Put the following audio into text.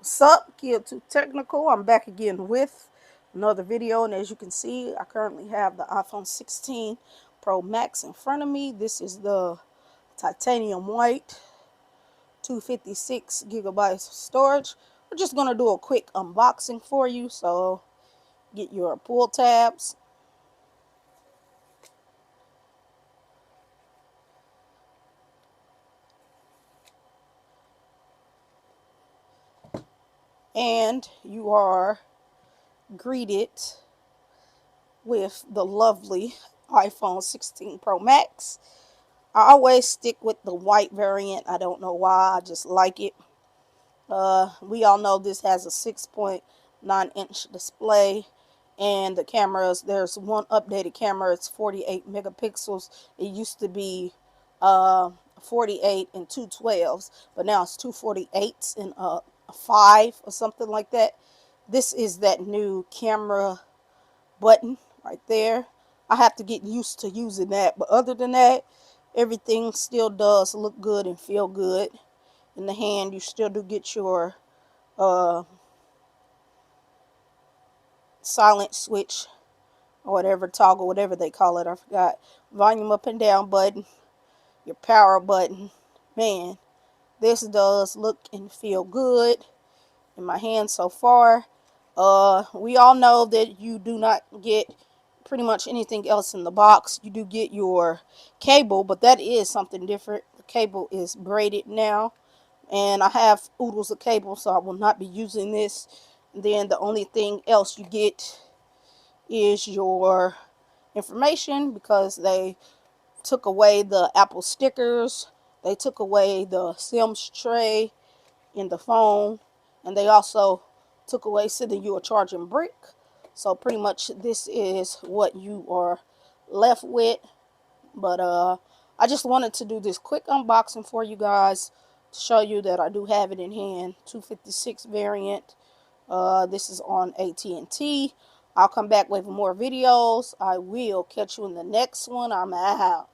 What's up, Kid Too Technical? I'm back again with another video, and as you can see, I currently have the iPhone 16 Pro Max in front of me. This is the titanium white, 256 gigabytes of storage. We're just gonna do a quick unboxing for you, so get your pull tabs. And you are greeted with the lovely iPhone 16 Pro Max. I always stick with the white variant. I don't know why. I just like it. We all know this has a 6.9-inch display, and the cameras, there's one updated camera. It's 48 megapixels. It used to be 48 and 212s, but now it's 248s and a 5 or something like that. This is that new camera button right there. I have to get used to using that, but other than that, everything still does look good and feel good in the hand. You still do get your uh, silent switch or whatever, toggle, whatever they call it, I forgot. Volume up and down button, your power button. Man, this does look and feel good in my hand so far. We all know that you do not get pretty much anything else in the box. You do get your cable, but that is something different. The cable is braided now, and I have oodles of cable, so I will not be using this. And then the only thing else you get is your information, because they took away the Apple stickers, they took away the SIMS tray in the phone, and they also took away sending you a charging brick. So pretty much this is what you are left with. But I just wanted to do this quick unboxing for you guys to show you that I do have it in hand. 256 variant. This is on AT&T. I'll come back with more videos. I will catch you in the next one. I'm out.